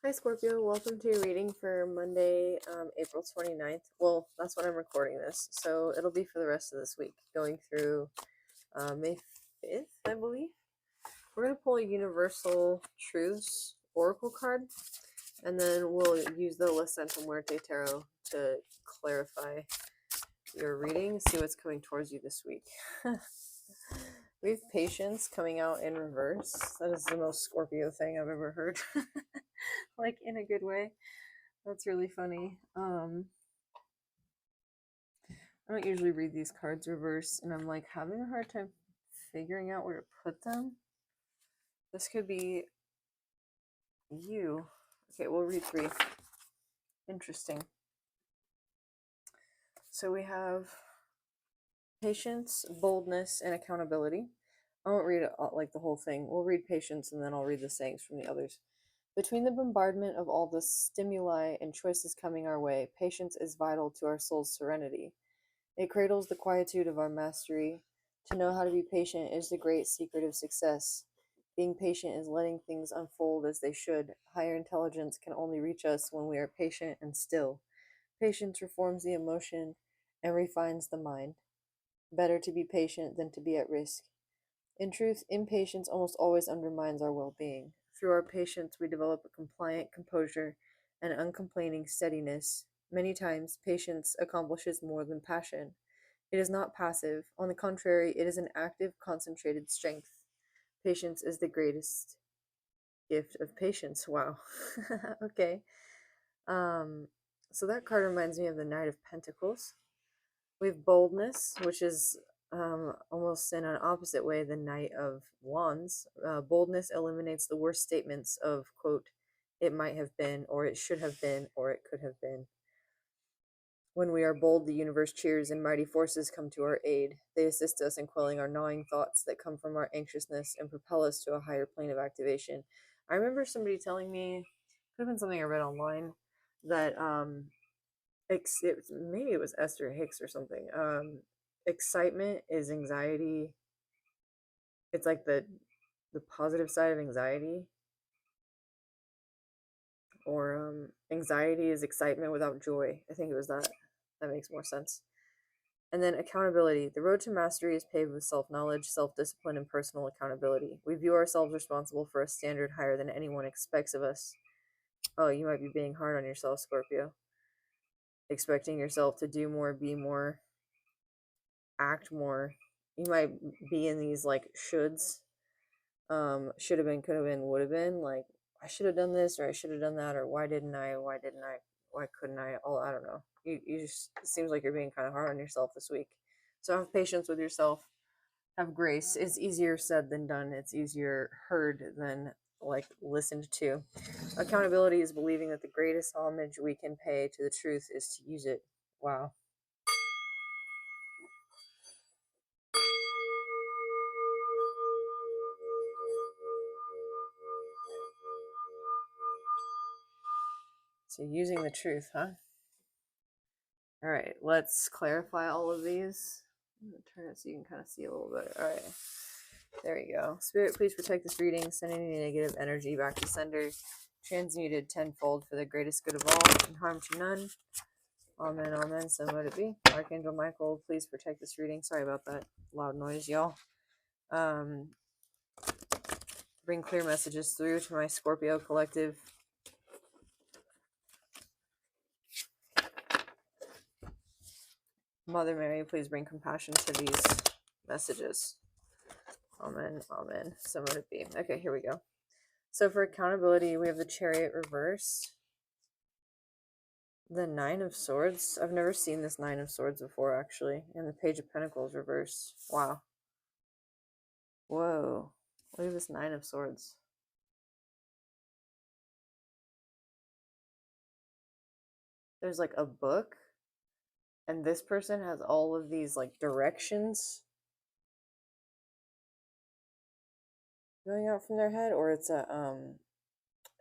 Hi Scorpio, welcome to your reading for Monday, April 29th. Well, that's when I'm recording this, so it'll be for the rest of this week, going through May 5th, I believe. We're going to pull a Universal Truths Oracle card, and then we'll use the La Santa Muerte Tarot to clarify your reading, see what's coming towards you this week. We have Patience coming out in reverse. That is the most Scorpio thing I've ever heard. Like, in a good way. That's really funny. I don't usually read these cards reverse, and I'm like having a hard time figuring out where to put them. This could be you. Okay, we'll read three. Interesting. So we have patience, boldness, and accountability. I won't read it like the whole thing. We'll read patience, and then I'll read the sayings from the others. Between the bombardment of all the stimuli and choices coming our way, patience is vital to our soul's serenity. It cradles the quietude of our mastery. To know how to be patient is the great secret of success. Being patient is letting things unfold as they should. Higher intelligence can only reach us when we are patient and still. Patience reforms the emotion and refines the mind. Better to be patient than to be at risk. In truth, impatience almost always undermines our well-being. Through our patience, we develop a compliant composure and uncomplaining steadiness. Many times, patience accomplishes more than passion. It is not passive. On the contrary, it is an active, concentrated strength. Patience is the greatest gift of patience. Wow. Okay. So that card reminds me of the Knight of Pentacles. We have boldness, which is almost in an opposite way the Knight of Wands. Boldness eliminates the worst statements of, quote, it might have been, or it should have been, or it could have been. When we are bold, the universe cheers and mighty forces come to our aid. They assist us in quelling our gnawing thoughts that come from our anxiousness and propel us to a higher plane of activation. I remember somebody telling me, could have been something I read online, that maybe it was Esther Hicks or something. Excitement is anxiety. It's like the positive side of anxiety. Or anxiety is excitement without joy. I think it was that. That makes more sense. And then accountability. The road to mastery is paved with self-knowledge, self-discipline, and personal accountability. We view ourselves responsible for a standard higher than anyone expects of us. Oh, you might be being hard on yourself, Scorpio. Expecting yourself to do more, be more, act more. You might be in these like shoulds. Should have been, could have been, would have been. Like, I should have done this, or I should have done that, or why didn't I? Why couldn't I? Oh, I don't know. You just, it seems like you're being kind of hard on yourself this week. So have patience with yourself. Have grace. It's easier said than done. It's easier heard than like listened to. Accountability is believing that the greatest homage we can pay to the truth is to use it. Wow. So using the truth, huh? All right, let's clarify all of these. I'm going to turn it so you can kind of see a little bit. All right, there you go. Spirit, please protect this reading. Send any negative energy back to sender. Transmuted tenfold for the greatest good of all and harm to none. Amen, amen. So let it be. Archangel Michael, please protect this reading. Sorry about that loud noise, y'all. Bring clear messages through to my Scorpio collective. Mother Mary, please bring compassion to these messages. Amen, amen. So let it be. Okay, here we go. So for accountability, we have the Chariot reverse. The Nine of Swords. I've never seen this Nine of Swords before, actually. And the Page of Pentacles reverse. Wow. Whoa. Look at this Nine of Swords. There's like a book. And this person has all of these like directions going out from their head. Or it's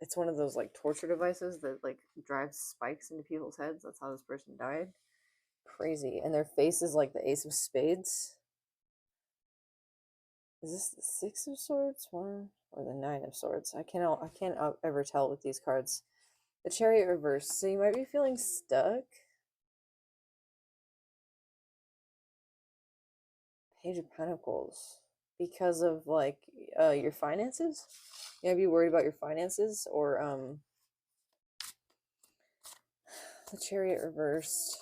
it's one of those like torture devices that like drives spikes into people's heads. That's how this person died. Crazy. And their face is like the Ace of Spades. Is this the Six of Swords one or the Nine of Swords? I can't ever tell with these cards. The Chariot reverse. So you might be feeling stuck. Page of Pentacles. Because of like your finances. You might be worried about your finances, or the Chariot reversed.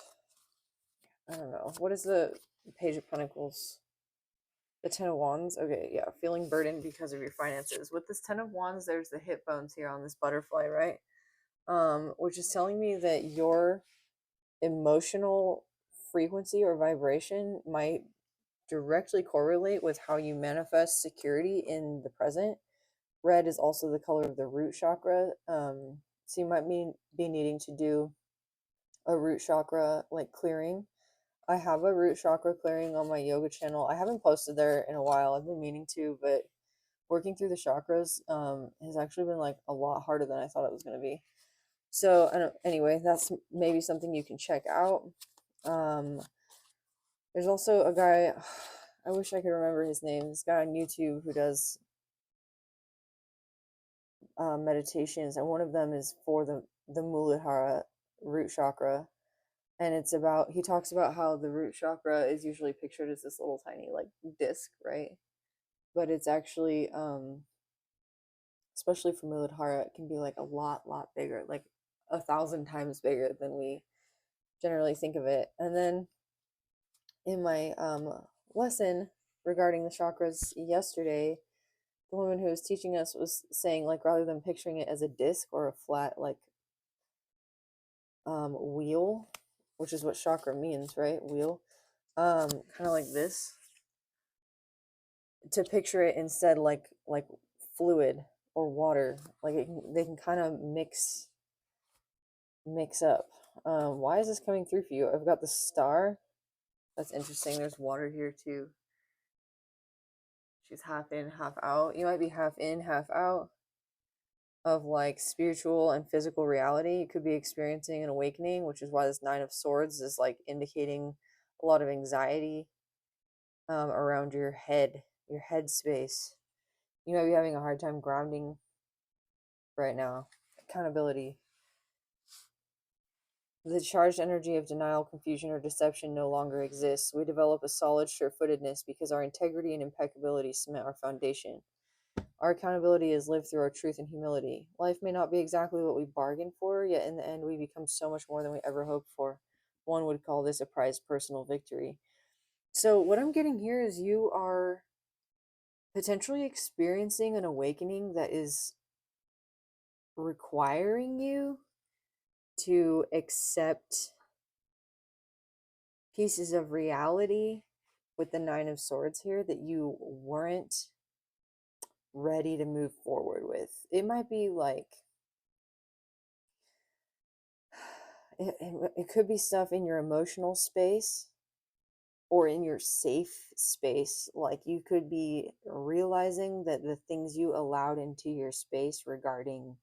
I don't know. What is the Page of Pentacles? The Ten of Wands. Okay, yeah. Feeling burdened because of your finances. With this Ten of Wands, there's the hip bones here on this butterfly, right? Which is telling me that your emotional frequency or vibration might directly correlate with how you manifest security in the present. Red is also the color of the root chakra. So you might be needing to do a root chakra like clearing. I have a root chakra clearing on my yoga channel. I haven't posted there in a while. I've been meaning to, but working through the chakras has actually been like a lot harder than I thought it was going to be. So anyway, that's maybe something you can check out. There's also a guy, I wish I could remember his name. This guy on YouTube who does meditations, and one of them is for the Muladhara root chakra, and it's about, he talks about how the root chakra is usually pictured as this little tiny like disc, right? But it's actually especially for Muladhara, it can be like a lot bigger, like 1,000 times bigger than we generally think of it. And then in my lesson regarding the chakras yesterday, the woman who was teaching us was saying, like, rather than picturing it as a disc or a flat like wheel, which is what chakra means, right? Wheel, kind of like this, to picture it instead like fluid or water, like they can kind of mix up. Why is this coming through for you? I've got the star. That's interesting. There's water here too. She's half in, half out. You might be half in, half out of like spiritual and physical reality. You could be experiencing an awakening, which is why this Nine of Swords is like indicating a lot of anxiety around your head space. You might be having a hard time grounding right now. Accountability. The charged energy of denial, confusion, or deception no longer exists. We develop a solid sure-footedness because our integrity and impeccability cement our foundation. Our accountability is lived through our truth and humility. Life may not be exactly what we bargained for, yet in the end we become so much more than we ever hoped for. One would call this a prized personal victory. So what I'm getting here is you are potentially experiencing an awakening that is requiring you to accept pieces of reality with the Nine of Swords here that you weren't ready to move forward with. It might be like it could be stuff in your emotional space or in your safe space. Like you could be realizing that the things you allowed into your space regarding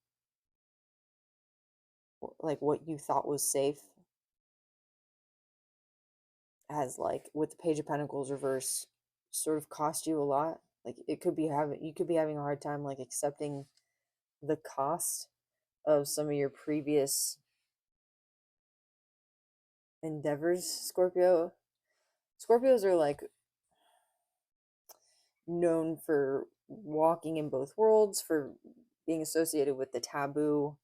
like what you thought was safe has, like with the Page of Pentacles reverse, sort of cost you a lot. Like it could be having, you could be having a hard time like accepting the cost of some of your previous endeavors, Scorpio. Scorpios are like known for walking in both worlds, for being associated with the taboo,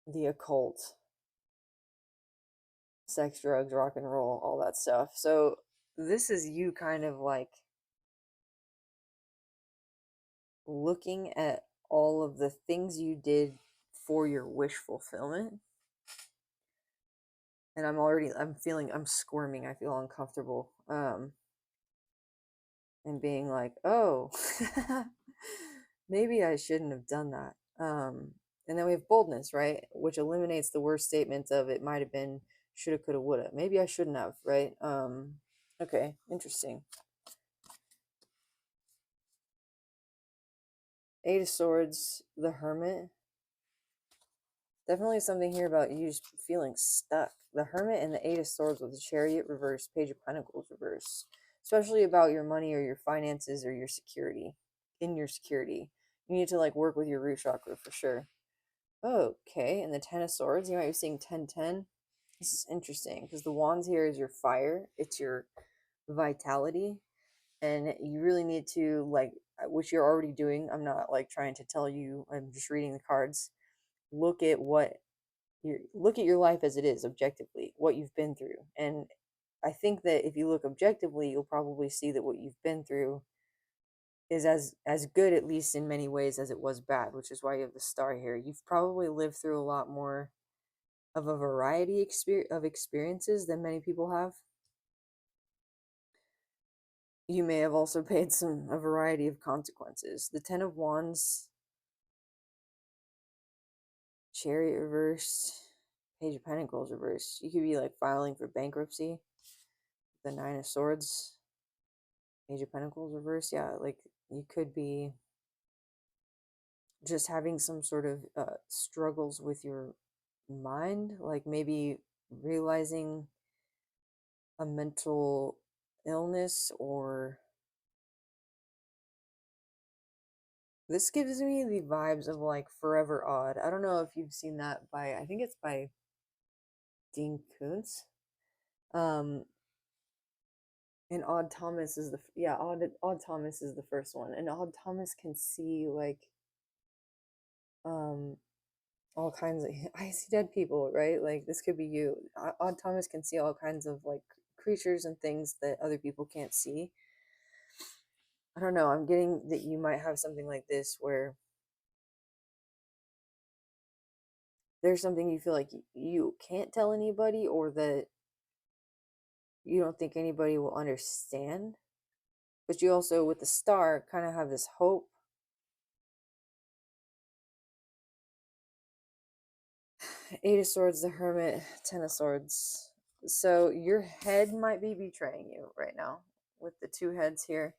the occult, sex, drugs, rock and roll, all that stuff. So this is you kind of like looking at all of the things you did for your wish fulfillment. And I'm squirming. I feel uncomfortable. And being like, oh, maybe I shouldn't have done that. And then we have boldness, right? Which eliminates the worst statements of it might have been, shoulda, coulda, woulda. Maybe I shouldn't have, right? Okay, interesting. Eight of Swords, the Hermit. Definitely something here about you just feeling stuck. The Hermit and the Eight of Swords with the Chariot reverse, Page of Pentacles reverse. Especially about your money or your finances or your security. In your security. You need to like work with your root chakra for sure. Okay, and the Ten of Swords, you might be seeing 10-10. This is interesting because the wands here is your fire, it's your vitality, and you really need to like, which you're already doing. I'm not like trying to tell you, I'm just reading the cards. Look at look at your life as it is objectively, what you've been through. And I think that if you look objectively, you'll probably see that what you've been through is as good, at least in many ways, as it was bad, which is why you have the star here. You've probably lived through a lot more of a variety of experiences than many people have. You may have also paid a variety of consequences. The Ten of Wands, Chariot reversed, Page of Pentacles reversed. You could be like filing for bankruptcy. The Nine of Swords, Page of Pentacles reversed. Yeah, like you could be just having some sort of struggles with your mind, like maybe realizing a mental illness, or this gives me the vibes of like Forever Odd. I don't know if you've seen that by, I think it's by Dean Koontz. And Odd Thomas is Odd Thomas is the first one, and Odd Thomas can see like um all kinds of I see dead people, right? Like this could be you. Odd Thomas can see all kinds of like creatures and things that other people can't see. I don't know. I'm getting that you might have something like this where there's something you feel like you can't tell anybody, or that you don't think anybody will understand. But you also, with the star, kind of have this hope. Eight of Swords, the Hermit, Ten of Swords. So your head might be betraying you right now with the two heads here.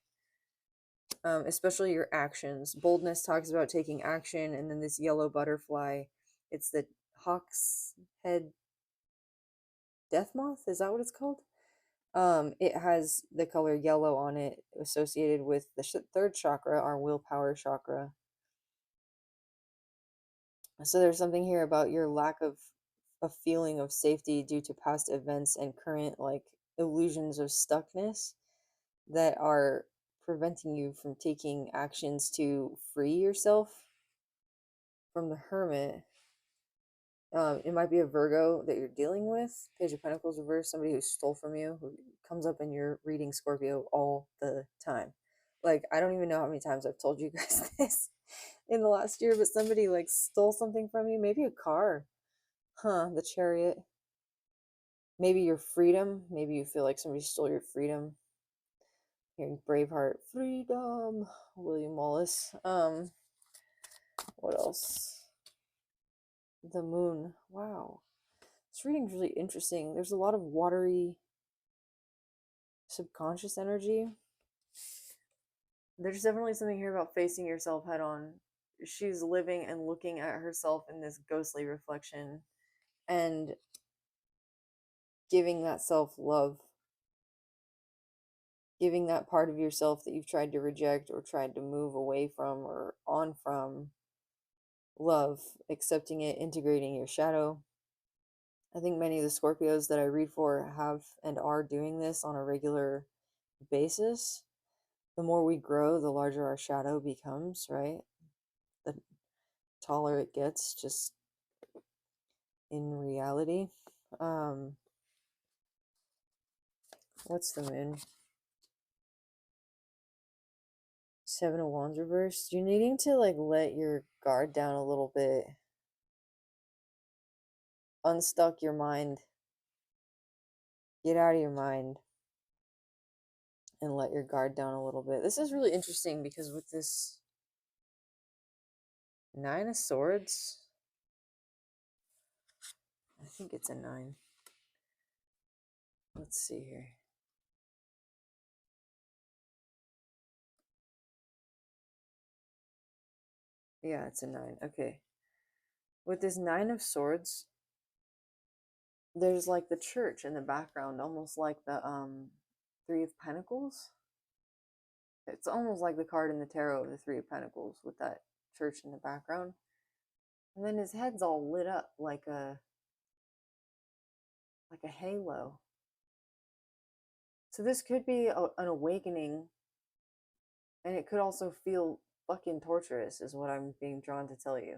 Especially your actions. Boldness talks about taking action, and then this yellow butterfly, it's the hawk's head death moth. Is that what it's called? It has the color yellow on it, associated with the third chakra, our willpower chakra. So there's something here about your lack of a feeling of safety due to past events and current like illusions of stuckness that are preventing you from taking actions to free yourself from the Hermit. It might be a Virgo that you're dealing with. Page of Pentacles reverse, somebody who stole from you, who comes up in your reading, Scorpio, all the time. Like, I don't even know how many times I've told you guys this in the last year, but somebody like stole something from you. Maybe a car. The Chariot. Maybe your freedom. Maybe you feel like somebody stole your freedom. Hearing Braveheart, freedom. William Wallace. What else? The Moon. Wow. This reading's really interesting. There's a lot of watery subconscious energy. There's definitely something here about facing yourself head on. She's living and looking at herself in this ghostly reflection and giving that self love, giving that part of yourself that you've tried to reject or tried to move away from or on from love, accepting it, integrating your shadow. I think many of the Scorpios that I read for have and are doing this on a regular basis. The more we grow, the larger our shadow becomes, right? The taller it gets, just in reality. What's the Moon? Seven of Wands reversed. You're needing to like let your guard down a little bit, unstuck your mind, get out of your mind, and let your guard down a little bit. This is really interesting because with this Nine of Swords, I think it's a 9. Let's see here. Yeah, it's a 9. Okay. With this Nine of Swords, there's like the church in the background, almost like the Three of Pentacles. It's almost like the card in the tarot of the Three of Pentacles with that church in the background. And then his head's all lit up like a halo. So this could be an awakening, and it could also feel fucking torturous, is what I'm being drawn to tell you.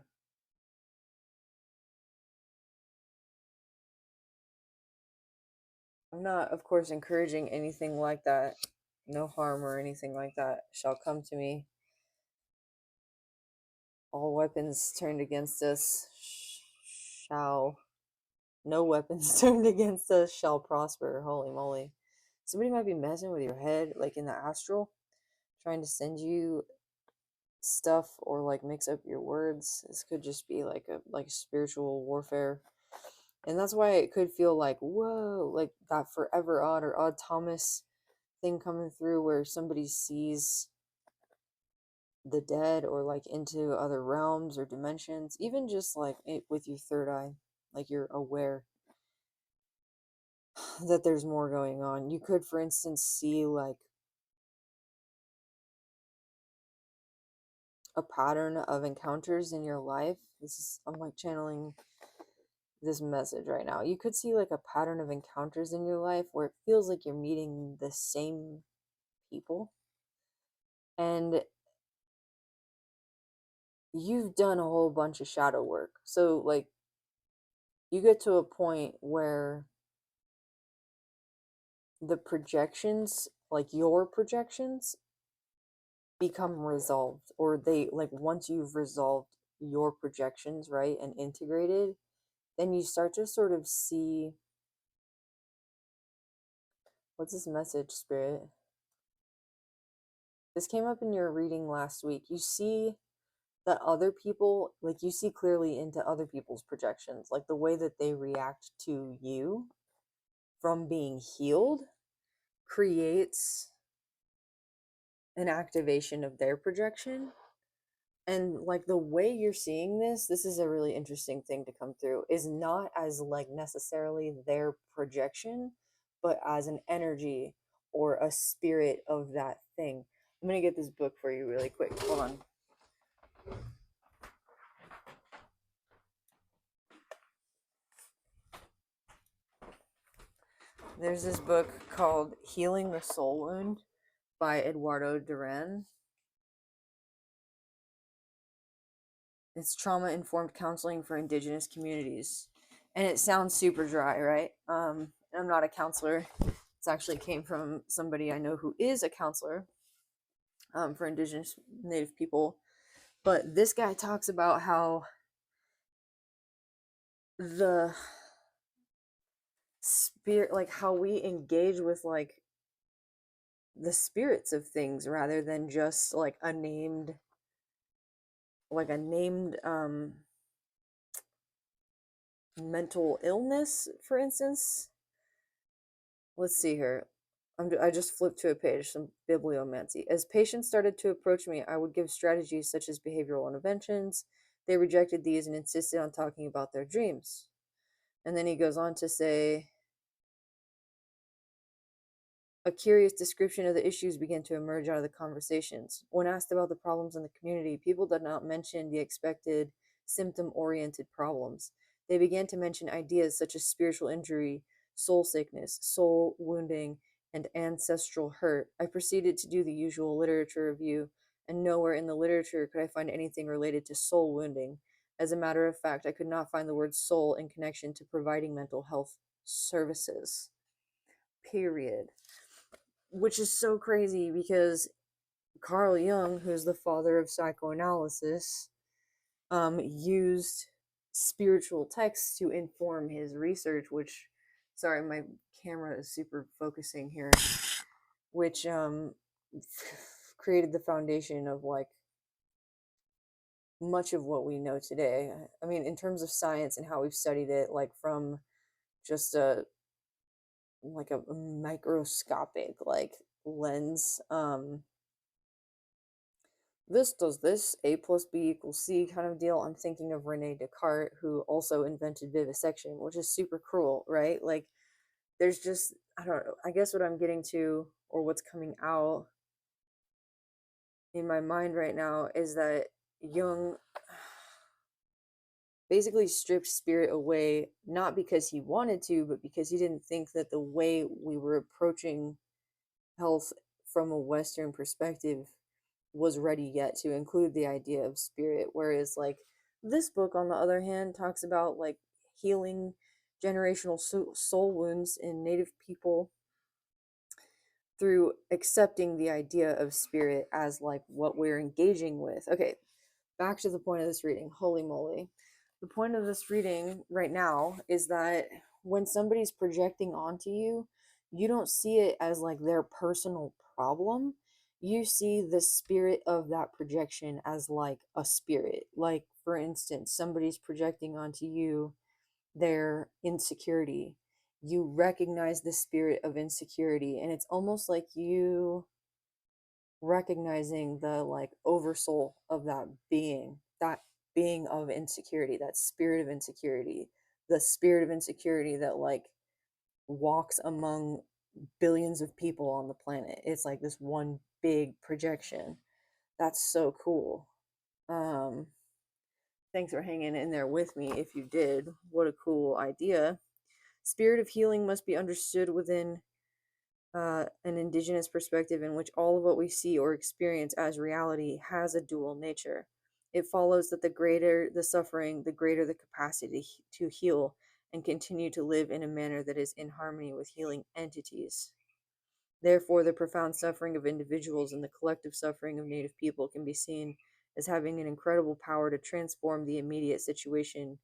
I'm not, of course, encouraging anything like that. No harm or anything like that shall come to me. All weapons turned against us shall. No weapons turned against us shall prosper. Holy moly. Somebody might be messing with your head, like in the astral, trying to send you stuff or like mix up your words. This could just be like a spiritual warfare. And that's why it could feel like, whoa, like that Forever Odd or Odd Thomas thing coming through where somebody sees the dead or like into other realms or dimensions, even just like with your third eye, like you're aware that there's more going on. You could, for instance, see like a pattern of encounters in your life. I'm like channeling this message right now. You could see like a pattern of encounters in your life where it feels like you're meeting the same people, and you've done a whole bunch of shadow work. So like you get to a point where the projections, like your projections, become resolved, or they like once you've resolved your projections, right, and integrated, then you start to sort of see, what's this message, Spirit? This came up in your reading last week. You see that other people, like you see clearly into other people's projections, like the way that they react to you from being healed creates an activation of their projection. And like the way you're seeing this is a really interesting thing to come through, is not as like necessarily their projection, but as an energy or a spirit of that thing. I'm gonna get this book for you really quick. Hold on. There's this book called Healing the Soul Wound by Eduardo Duran. It's trauma-informed counseling for indigenous communities. And it sounds super dry, right? I'm not a counselor. It actually came from somebody I know who is a counselor for indigenous native people. But this guy talks about how the spirit, like how we engage with like the spirits of things rather than just like a named mental illness, for instance. Let's see here. I just flipped to a page, some bibliomancy. As patients started to approach me, I would give strategies such as behavioral interventions. They rejected these and insisted on talking about their dreams. And then he goes on to say, a curious description of the issues began to emerge out of the conversations. When asked about the problems in the community, people did not mention the expected symptom-oriented problems. They began to mention ideas such as spiritual injury, soul sickness, soul wounding, and ancestral hurt. I proceeded to do the usual literature review, and nowhere in the literature could I find anything related to soul wounding. As a matter of fact, I could not find the word soul in connection to providing mental health services. Period. Which is so crazy because Carl Jung, who's the father of psychoanalysis, used spiritual texts to inform his research, which, sorry, my camera is super focusing here, which created the foundation of like much of what we know today. I mean, in terms of science and how we've studied it, like from just a microscopic like lens. This does this, A plus B equals C kind of deal. I'm thinking of Rene Descartes, who also invented vivisection, which is super cruel, right? Like, there's just, I don't know, I guess what I'm getting to, or what's coming out in my mind right now, is that Jung basically stripped spirit away, not because he wanted to, but because he didn't think that the way we were approaching health from a Western perspective was ready yet to include the idea of spirit. Whereas, like, this book, on the other hand, talks about like healing generational soul wounds in Native people through accepting the idea of spirit as like what we're engaging with. Okay, back to the point of this reading. Holy moly. The point of this reading right now is that when somebody's projecting onto you, you don't see it as like their personal problem. You see the spirit of that projection as like a spirit. Like, for instance, somebody's projecting onto you their insecurity. You recognize the spirit of insecurity, and it's almost like you recognizing the like oversoul of that being of insecurity, that spirit of insecurity, the spirit of insecurity that like walks among billions of people on the planet. It's like this one big projection. That's so cool. um Thanks for hanging in there with me if you did. What a cool idea. Spirit of healing must be understood within an indigenous perspective in which all of what we see or experience as reality has a dual nature. It follows that the greater the suffering, the greater the capacity to heal and continue to live in a manner that is in harmony with healing entities. Therefore, the profound suffering of individuals and the collective suffering of Native people can be seen as having an incredible power to transform the immediate situation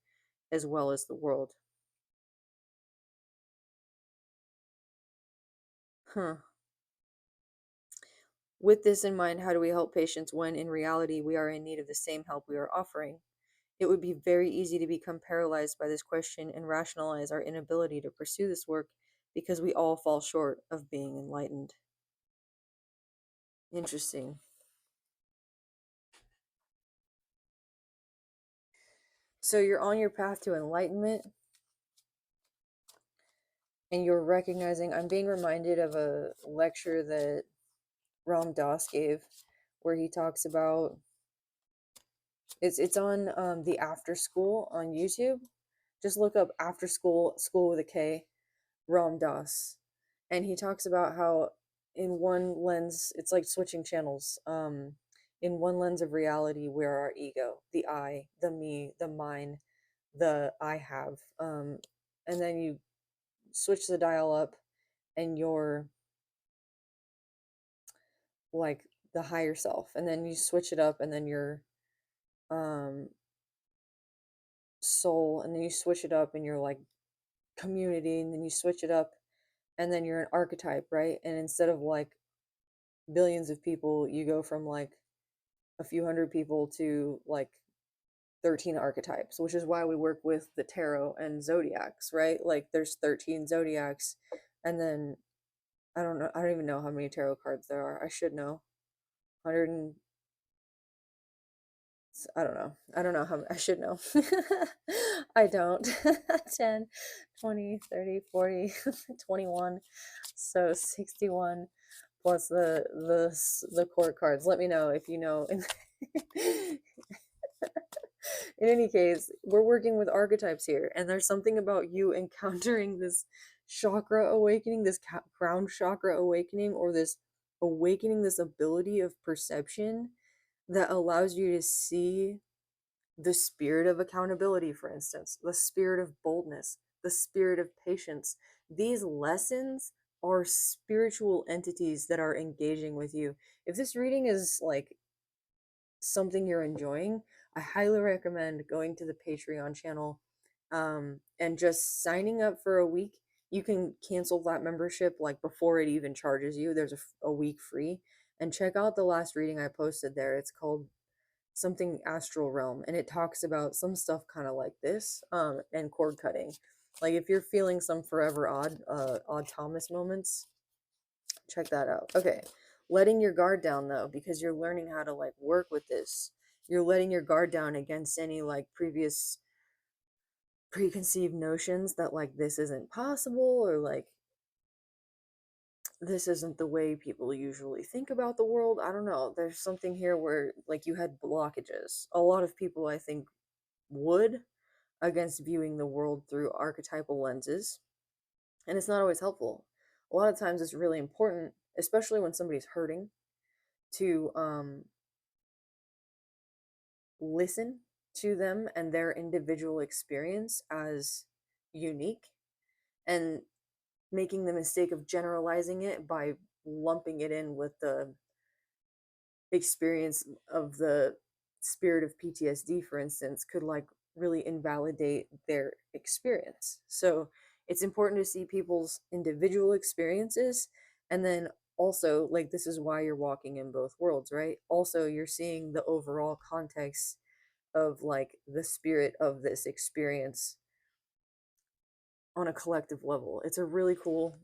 as well as the world. Huh. With this in mind, how do we help patients when in reality we are in need of the same help we are offering? It would be very easy to become paralyzed by this question and rationalize our inability to pursue this work because we all fall short of being enlightened. Interesting. So you're on your path to enlightenment and you're recognizing, I'm being reminded of a lecture that Ram Dass gave where he talks about it's on the After School on YouTube. Just look up After School with a K, Ram Dass, and he talks about how in one lens it's like switching channels. In one lens of reality, we're our ego, the I, the me, the mine, the I have, and then you switch the dial up, and you're like the higher self, and then you switch it up, and then you're um soul, and then you switch it up, and you're like community, and then you switch it up, and then you're an archetype, right? And instead of like billions of people, you go from like a few hundred people to like 13 archetypes, which is why we work with the tarot and zodiacs, right? Like there's 13 zodiacs, and then I don't know, I don't even know how many tarot cards there are. I should know. 100 and I don't know. I don't know how I should know. I don't. 10, 20, 30, 40, 21. So 61 plus the court cards. Let me know if you know. In any case, we're working with archetypes here, and there's something about you encountering this chakra awakening, this crown chakra awakening, or this awakening, this ability of perception that allows you to see the spirit of accountability, for instance, the spirit of boldness, the spirit of patience. These lessons are spiritual entities that are engaging with you. If this reading is like something you're enjoying, I highly recommend going to the Patreon channel and just signing up for a week. You can cancel that membership like before it even charges you. There's a week free. And check out the last reading I posted there. It's called something Astral Realm, and it talks about some stuff kind of like this, and cord cutting. Like if you're feeling some forever odd Thomas moments, check that out. Okay, letting your guard down though, because you're learning how to like work with this. You're letting your guard down against any like previous preconceived notions that like this isn't possible, or like this isn't the way people usually think about the world. I don't know. There's something here where, like, you had blockages. A lot of people, I think, would against viewing the world through archetypal lenses, and it's not always helpful. A lot of times, it's really important, especially when somebody's hurting, to listen to them and their individual experience as unique, and making the mistake of generalizing it by lumping it in with the experience of the spirit of PTSD, for instance, could like really invalidate their experience. So it's important to see people's individual experiences, and then also, like, this is why you're walking in both worlds, right? Also, you're seeing the overall context of like the spirit of this experience on a collective level. It's a really cool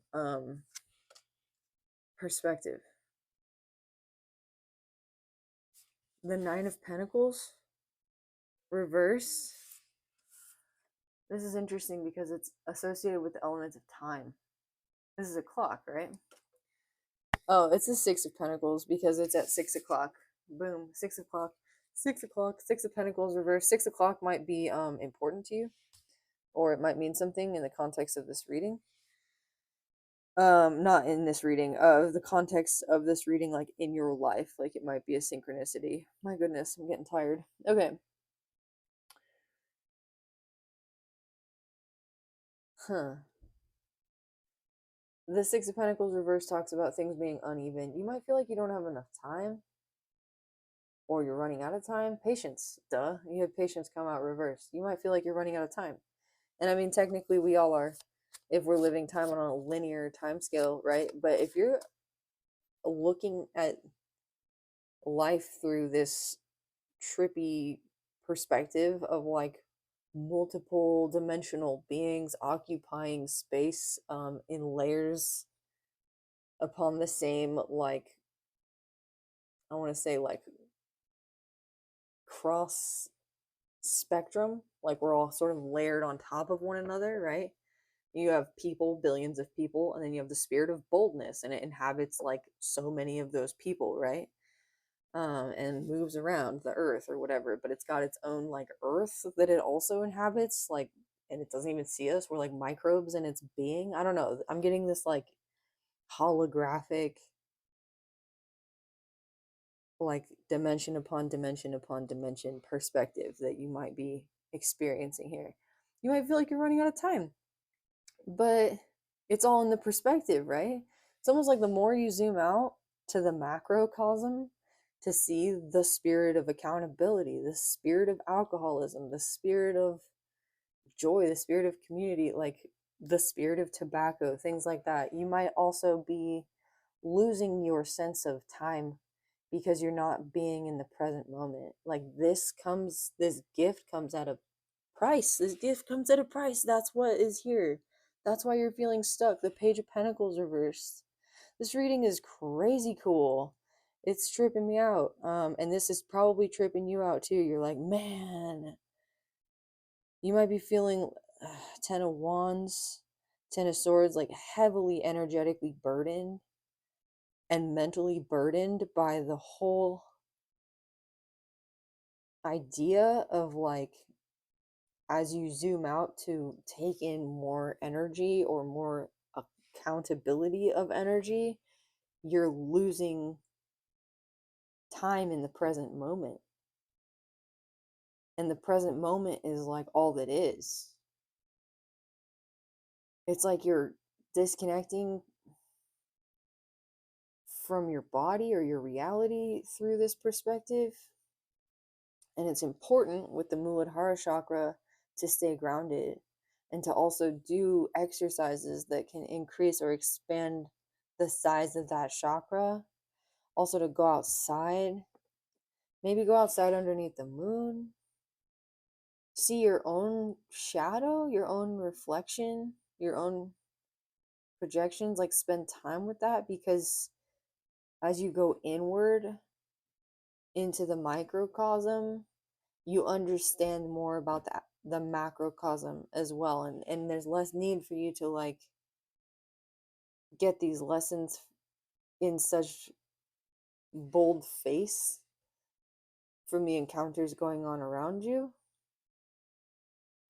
perspective. The Nine of Pentacles reverse. This is interesting because it's associated with the elements of time. This is a clock, right? Oh, it's the Six of Pentacles because it's at 6 o'clock. Boom, 6 o'clock, 6 o'clock, Six of Pentacles reverse. 6 o'clock might be important to you, or it might mean something in the context of this reading. Not in this reading, the context of this reading, like in your life, like it might be a synchronicity. My goodness, I'm getting tired. Okay. Huh. The Six of Pentacles reverse talks about things being uneven. You might feel like you don't have enough time, or you're running out of time. Patience, duh. You have patience come out reverse. You might feel like you're running out of time. And I mean, technically, we all are if we're living time on a linear time scale, right? But if you're looking at life through this trippy perspective of like multiple dimensional beings occupying space in layers upon the same, like, I want to say, like, cross spectrum, like we're all sort of layered on top of one another, right? You have people, billions of people, and then you have the spirit of boldness, and it inhabits like so many of those people, right? And moves around the earth or whatever, but it's got its own like earth that it also inhabits, like, and it doesn't even see us. We're like microbes in its being. I don't know. I'm getting this like holographic, like dimension upon dimension upon dimension perspective that you might be experiencing here. You might feel like you're running out of time, but it's all in the perspective, right? It's almost like the more you zoom out to the macrocosm to see the spirit of accountability, the spirit of alcoholism, the spirit of joy, the spirit of community, like the spirit of tobacco, things like that, you might also be losing your sense of time because you're not being in the present moment. Like this gift comes at a price. This gift comes at a price. That's what is here. That's why you're feeling stuck. The Page of Pentacles reversed. This reading is crazy cool. It's tripping me out. And this is probably tripping you out too. You're like, man, you might be feeling Ten of Wands, Ten of Swords, like heavily energetically burdened and mentally burdened by the whole idea of like, as you zoom out to take in more energy or more accountability of energy, you're losing time in the present moment. And the present moment is like all that is. It's like you're disconnecting from your body or your reality through this perspective. And it's important with the Muladhara chakra to stay grounded and to also do exercises that can increase or expand the size of that chakra. Also, to go outside, maybe go outside underneath the moon, see your own shadow, your own reflection, your own projections, like spend time with that, because as you go inward into the microcosm, you understand more about the macrocosm as well, and there's less need for you to like get these lessons in such bold face from the encounters going on around you.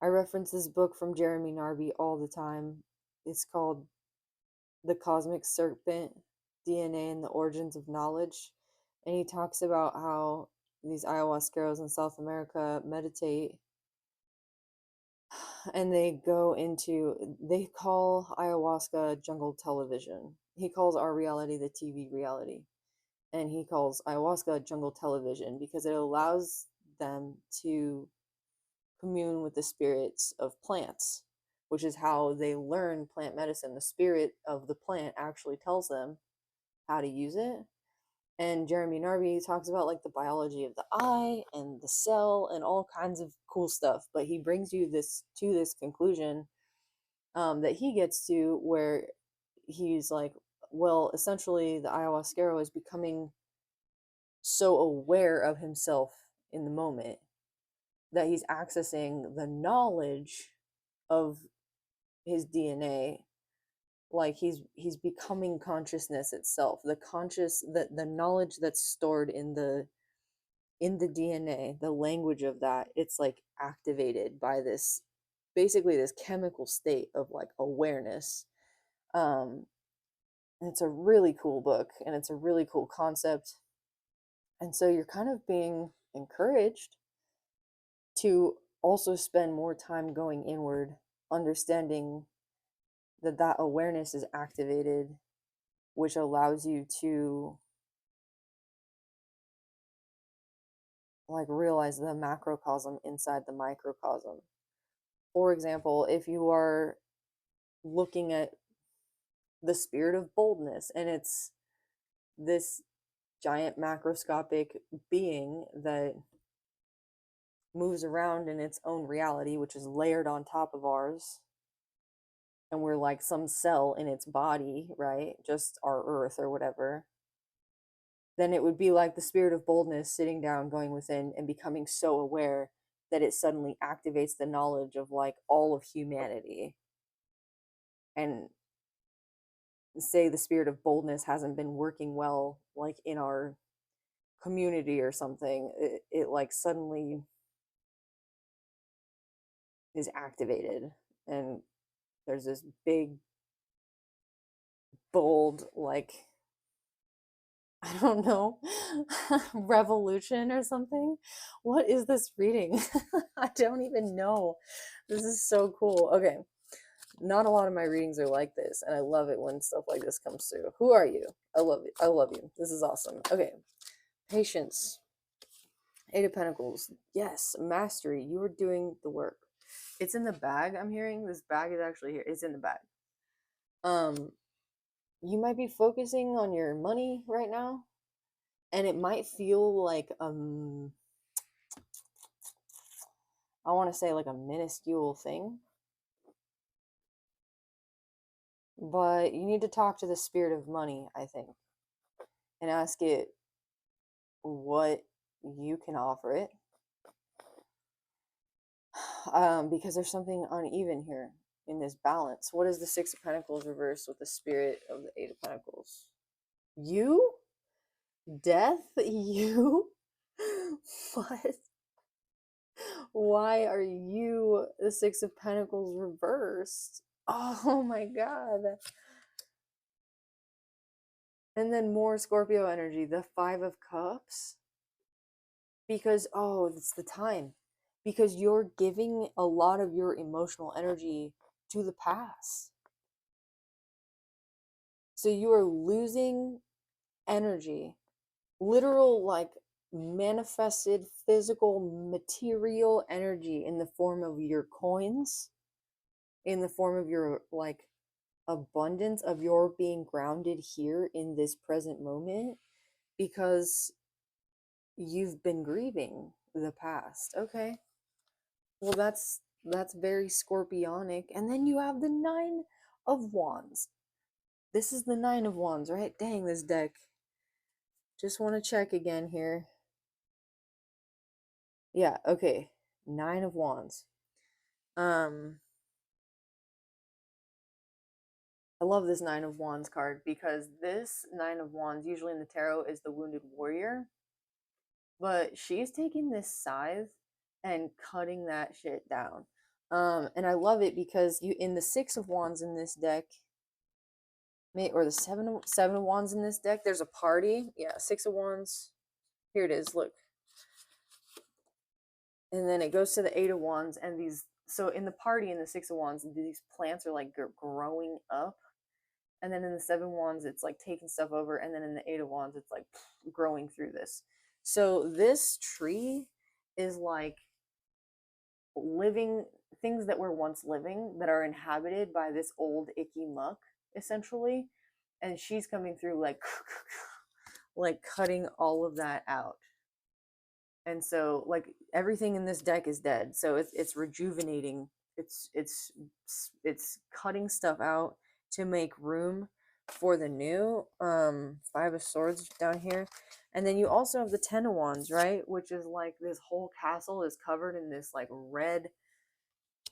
I reference this book from Jeremy Narby all the time. It's called The Cosmic Serpent, DNA and the Origins of Knowledge. And he talks about how these ayahuasqueros in South America meditate, and they call ayahuasca jungle television. He calls our reality the TV reality. And he calls ayahuasca jungle television because it allows them to commune with the spirits of plants, which is how they learn plant medicine. The spirit of the plant actually tells them how to use it. And Jeremy Narby talks about like the biology of the eye and the cell and all kinds of cool stuff. But he brings you this conclusion that he gets to, where he's like, well, essentially the ayahuasquero is becoming so aware of himself in the moment that he's accessing the knowledge of his DNA, like he's becoming consciousness itself, the knowledge that's stored in the DNA, the language of that, it's like activated by this, basically this chemical state of like awareness. It's a really cool book and it's a really cool concept. And so you're kind of being encouraged to also spend more time going inward, understanding that that awareness is activated, which allows you to like realize the macrocosm inside the microcosm. For example, if you are looking at the spirit of boldness and it's this giant macroscopic being that moves around in its own reality, which is layered on top of ours, and we're like some cell in its body, right? Just our earth or whatever. Then it would be like the spirit of boldness sitting down, going within, and becoming so aware that it suddenly activates the knowledge of like all of humanity. And say the spirit of boldness hasn't been working well, like in our community or something, it like suddenly is activated. And there's this big, bold, like, I don't know, revolution or something. What is this reading? I don't even know. This is so cool. Okay. Not a lot of my readings are like this, and I love it when stuff like this comes through. Who are you? I love it. I love you. This is awesome. Okay. Patience. Eight of Pentacles. Yes. Mastery. You are doing the work. It's in the bag, I'm hearing. This bag is actually here. It's in the bag. You might be focusing on your money right now, and it might feel like I want to say like a minuscule thing, but you need to talk to the spirit of money, I think, and ask it what you can offer it, because there's something uneven here in this balance. What is the Six of Pentacles reversed with the spirit of the Eight of Pentacles? You? Death? You? What? Why are you the Six of Pentacles reversed? Oh my god. And then more Scorpio energy, the Five of Cups. Because, oh, it's the time. Because you're giving a lot of your emotional energy to the past. So you are losing energy, literal, like manifested physical material energy in the form of your coins, in the form of your like abundance of your being grounded here in this present moment, because you've been grieving the past. Okay. Well, that's very scorpionic. And then you have the Nine of Wands. This is the Nine of Wands, right? Dang, this deck. Just want to check again here. Yeah, okay. Nine of Wands. I love this Nine of Wands card because this Nine of Wands, usually in the tarot, is the wounded warrior. But she's taking this scythe and cutting that shit down. And I love it because you in the Six of Wands in this deck, or the seven of Wands in this deck, there's a party. Yeah, Six of Wands. Here it is. Look, and then it goes to the Eight of Wands, and these. So in the party in the Six of Wands, these plants are like growing up, and then in the Seven Wands, it's like taking stuff over, and then in the Eight of Wands, it's like growing through this. So this tree is like living things that were once living that are inhabited by this old icky muck, essentially, and she's coming through like like cutting all of that out. And so like everything in this deck is dead, so it's rejuvenating. It's cutting stuff out to make room for the new. Five of Swords down here, and then you also have the Ten of Wands, right, which is like this whole castle is covered in this like red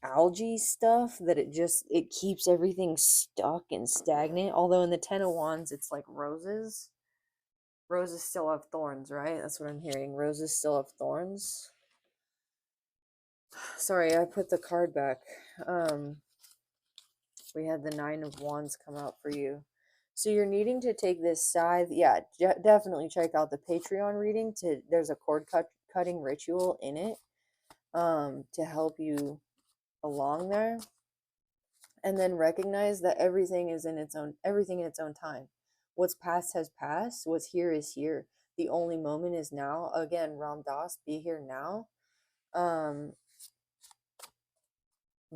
algae stuff that it keeps everything stuck and stagnant. Although in the Ten of Wands it's like roses. Roses still have thorns, right? That's what I'm hearing. Roses still have thorns. Sorry, I put the card back. We had the Nine of Wands come out for you. So you're needing to take this scythe. Yeah, definitely check out the Patreon reading. There's a cutting ritual in it to help you along there. And then recognize that everything in its own time. What's past has passed. What's here is here. The only moment is now. Again, Ram Dass, be here now.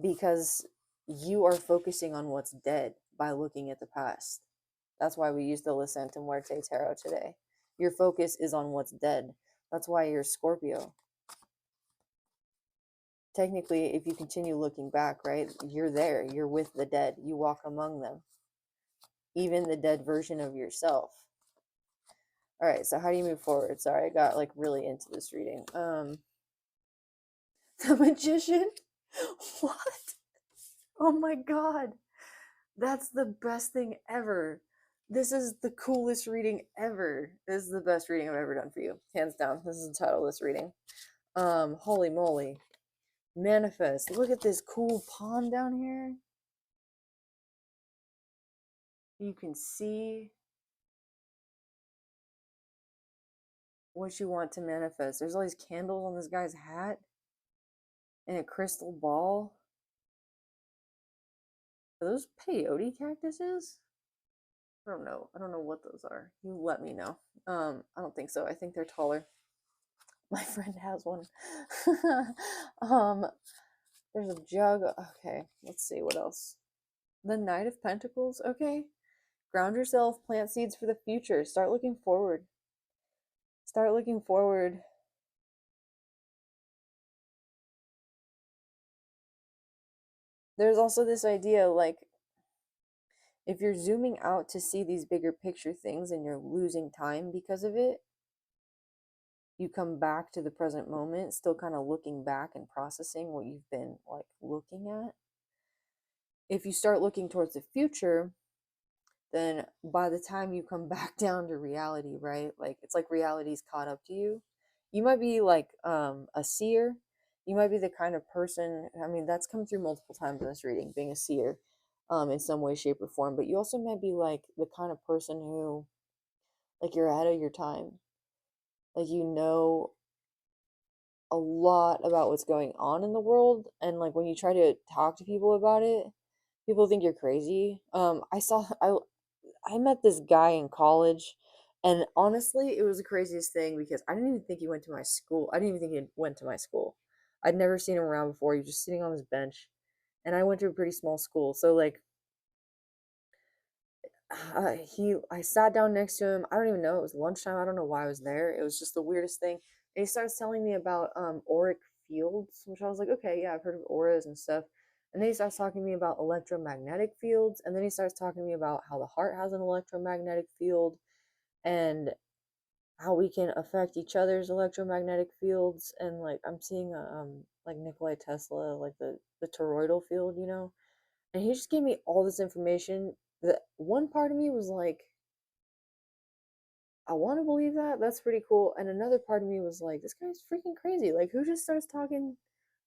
Because you are focusing on what's dead by looking at the past. That's why we use the La Santa Muerte Tarot today. Your focus is on what's dead. That's why you're Scorpio. Technically, if you continue looking back, right, you're there. You're with the dead. You walk among them. Even the dead version of yourself. All right, so how do you move forward? Sorry, I got like really into this reading. The Magician? What? Oh my god. That's the best thing ever. This is the coolest reading ever. This is the best reading I've ever done for you. Hands down. This is the title of this reading. Holy moly. Manifest. Look at this cool pond down here. You can see what you want to manifest. There's all these candles on this guy's hat and a crystal ball. Are those peyote cactuses? I don't know. I don't know what those are. You let me know. I don't think so. I think they're taller. My friend has one. There's a jug. Okay, let's see what else. The Knight of Pentacles. Okay. Ground yourself, plant seeds for the future. Start looking forward. Start looking forward. There's also this idea like if you're zooming out to see these bigger picture things and you're losing time because of it, you come back to the present moment, still kind of looking back and processing what you've been like looking at. If you start looking towards the future, then by the time you come back down to reality, right? Like it's like reality's caught up to you. You might be like a seer. You might be the kind of person, I mean, that's come through multiple times in this reading, being a seer in some way, shape, or form. But you also might be like the kind of person who, like, you're ahead of your time. Like, you know a lot about what's going on in the world. And like when you try to talk to people about it, people think you're crazy. I met this guy in college, and honestly, it was the craziest thing because I didn't even think he went to my school. I didn't even think he went to my school. I'd never seen him around before. He was just sitting on his bench, and I went to a pretty small school, so like, I sat down next to him. I don't even know. It was lunchtime. I don't know why I was there. It was just the weirdest thing. And he starts telling me about auric fields, which I was like, okay, yeah, I've heard of auras and stuff. And then he starts talking to me about electromagnetic fields, and then he starts talking to me about how the heart has an electromagnetic field and how we can affect each other's electromagnetic fields. And like I'm seeing like Nikolai Tesla, like the toroidal field, you know. And he just gave me all this information the one part of me was like, I want to believe that. That's pretty cool. And another part of me was like, this guy's freaking crazy. Like, who just starts talking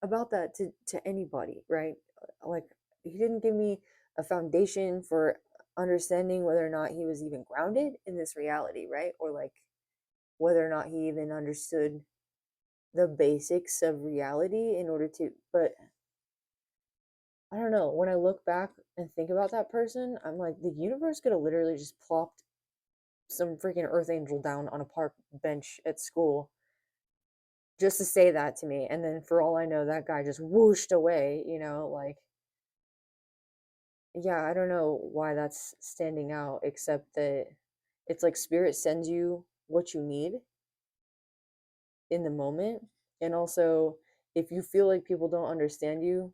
about that to anybody, right? Like, he didn't give me a foundation for understanding whether or not he was even grounded in this reality, right? Or like whether or not he even understood the basics of reality in order to, but I don't know. When I look back and think about that person, I'm like, the universe could have literally just plopped some freaking earth angel down on a park bench at school just to say that to me. And then for all I know, that guy just whooshed away, like, yeah, I don't know why that's standing out, except that it's like spirit sends you what you need in the moment. And also, if you feel like people don't understand you,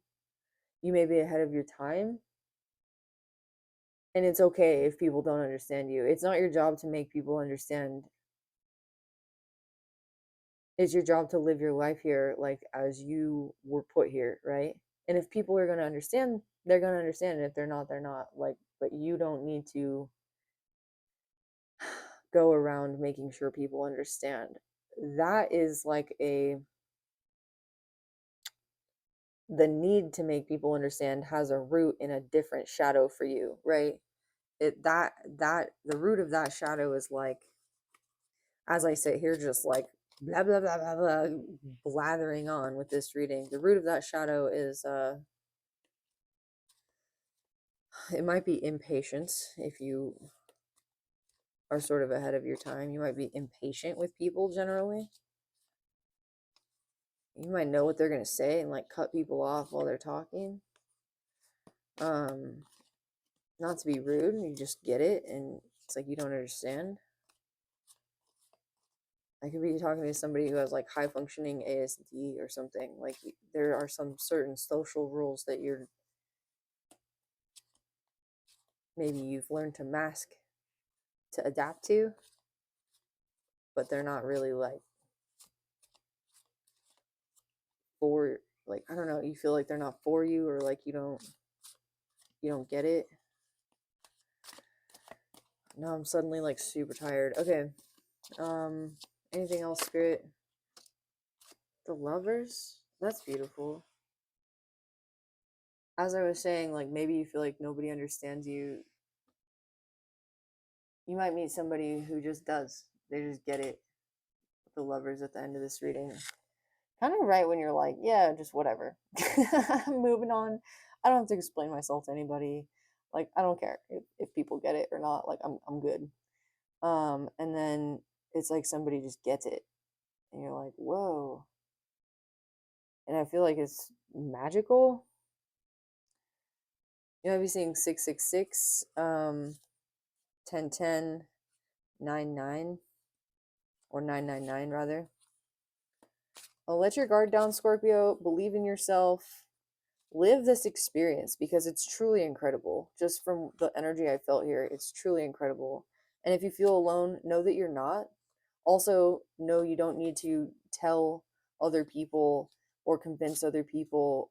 you may be ahead of your time. And it's okay if people don't understand you. It's not your job to make people understand. It's your job to live your life here like as you were put here, right? And if people are going to understand, they're going to understand. And if they're not, they're not. Like, but you don't need to go around making sure people understand. That is like the need to make people understand has a root in a different shadow for you, right? That the root of that shadow is like, as I sit here just like blah blah blah blah blah blathering on with this reading, the root of that shadow is it might be impatience. If you are sort of ahead of your time, you might be impatient with people generally. You might know what they're going to say and like cut people off while they're talking. Not to be rude, you just get it and it's like you don't understand. I could be talking to somebody who has like high functioning ASD or something. Like there are some certain social rules that maybe you've learned to mask, to adapt to, but they're not really like for, like, I don't know, you feel like they're not for you, or like you don't get it. Now I'm suddenly like super tired. Okay. Anything else, Spirit? The Lovers? That's beautiful. As I was saying, like maybe you feel like nobody understands you. You might meet somebody who just does. They just get it. The Lovers at the end of this reading. Kind of right when you're like, yeah, just whatever. I'm moving on. I don't have to explain myself to anybody. Like, I don't care if people get it or not. Like, I'm good. And then it's like somebody just gets it. And you're like, whoa. And I feel like it's magical. You might be seeing 666, 1010, 99, or 999 rather. Well, let your guard down, Scorpio. Believe in yourself. Live this experience because it's truly incredible. Just from the energy I felt here, it's truly incredible. And if you feel alone, know that you're not. Also, know you don't need to tell other people or convince other people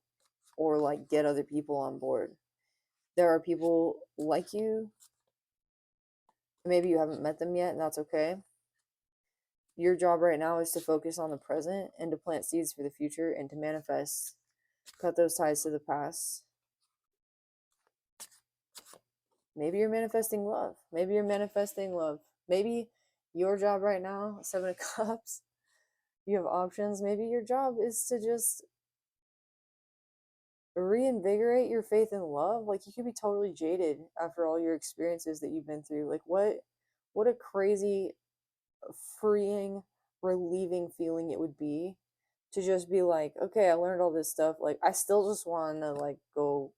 or like get other people on board. There are people like you. Maybe you haven't met them yet, and that's okay. Your job right now is to focus on the present and to plant seeds for the future and to manifest. Cut those ties to the past. Maybe you're manifesting love. Maybe you're manifesting love. Maybe your job right now, Seven of Cups, you have options. Maybe your job is to just reinvigorate your faith in love. Like you could be totally jaded after all your experiences that you've been through. Like what a crazy, freeing, relieving feeling it would be to just be like, okay, I learned all this stuff. Like I still just want to like go.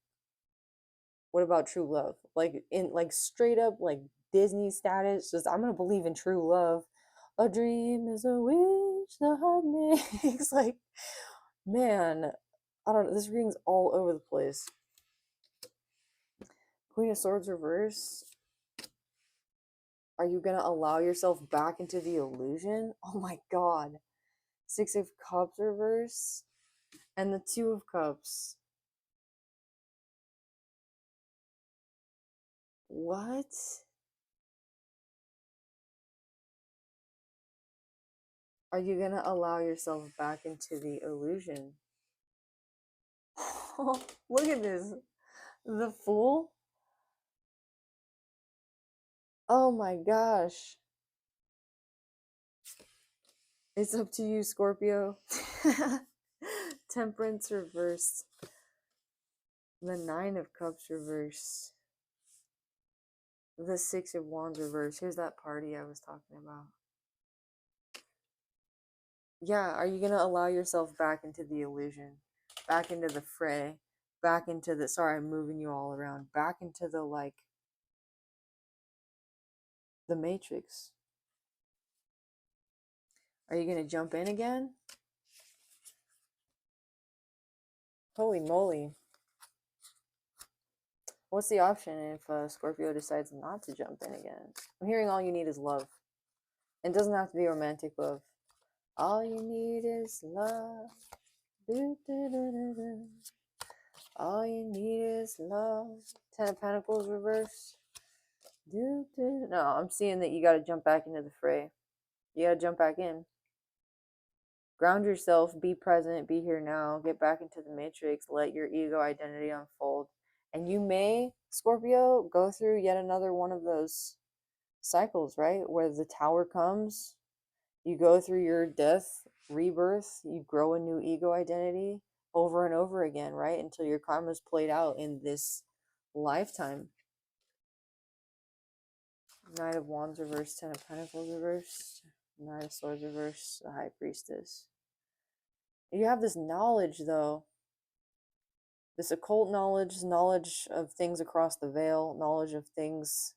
What about true love? Like in like straight up like Disney status. Just I'm gonna believe in true love. A dream is a wish the heart makes. Like, man, I don't know. This reading's all over the place. Queen of Swords reverse. Are you gonna allow yourself back into the illusion? Oh my god. Six of Cups reverse. And the Two of Cups. What? Are you gonna allow yourself back into the illusion? Look at this. The Fool? Oh my gosh. It's up to you, Scorpio. Temperance reversed. The Nine of Cups reversed. The Six of Wands reversed. Here's that party I was talking about. Yeah, are you going to allow yourself back into the illusion? Back into the fray? Back into the... Sorry, I'm moving you all around. Back into the, like... The Matrix. Are you going to jump in again? Holy moly. What's the option if Scorpio decides not to jump in again? I'm hearing all you need is love. It doesn't have to be romantic love. All you need is love. Do, do, do, do, do. All you need is love. Ten of Pentacles reversed. Do, do. No, I'm seeing that you got to jump back into the fray. You got to jump back in. Ground yourself. Be present. Be here now. Get back into the matrix. Let your ego identity unfold. And you may, Scorpio, go through yet another one of those cycles, right? Where the tower comes, you go through your death, rebirth, you grow a new ego identity over and over again, right? Until your karma's played out in this lifetime. Knight of Wands reversed, Ten of Pentacles reversed, Knight of Swords reversed, the High Priestess. You have this knowledge, though. This occult knowledge, knowledge of things across the veil, knowledge of things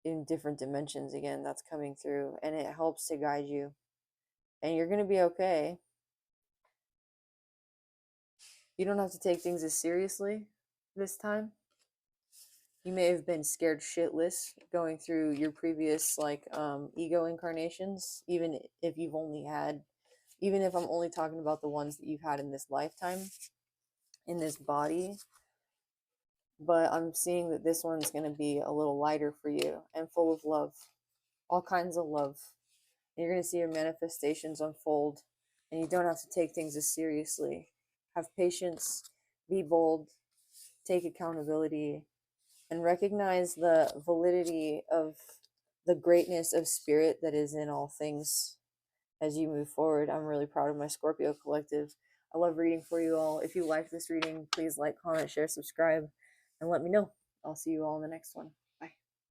in different dimensions, again, that's coming through. And it helps to guide you. And you're going to be okay. You don't have to take things as seriously this time. You may have been scared shitless going through your previous ego incarnations, even if you've only had, even if I'm only talking about the ones that you've had in this lifetime, in this body. But I'm seeing that this one's going to be a little lighter for you and full of love, all kinds of love. And you're going to see your manifestations unfold, and you don't have to take things as seriously. Have patience, be bold, take accountability, and recognize the validity of the greatness of spirit that is in all things as you move forward. I'm really proud of my Scorpio collective. I love reading for you all. If you like this reading, please like, comment, share, subscribe, and let me know. I'll see you all in the next one.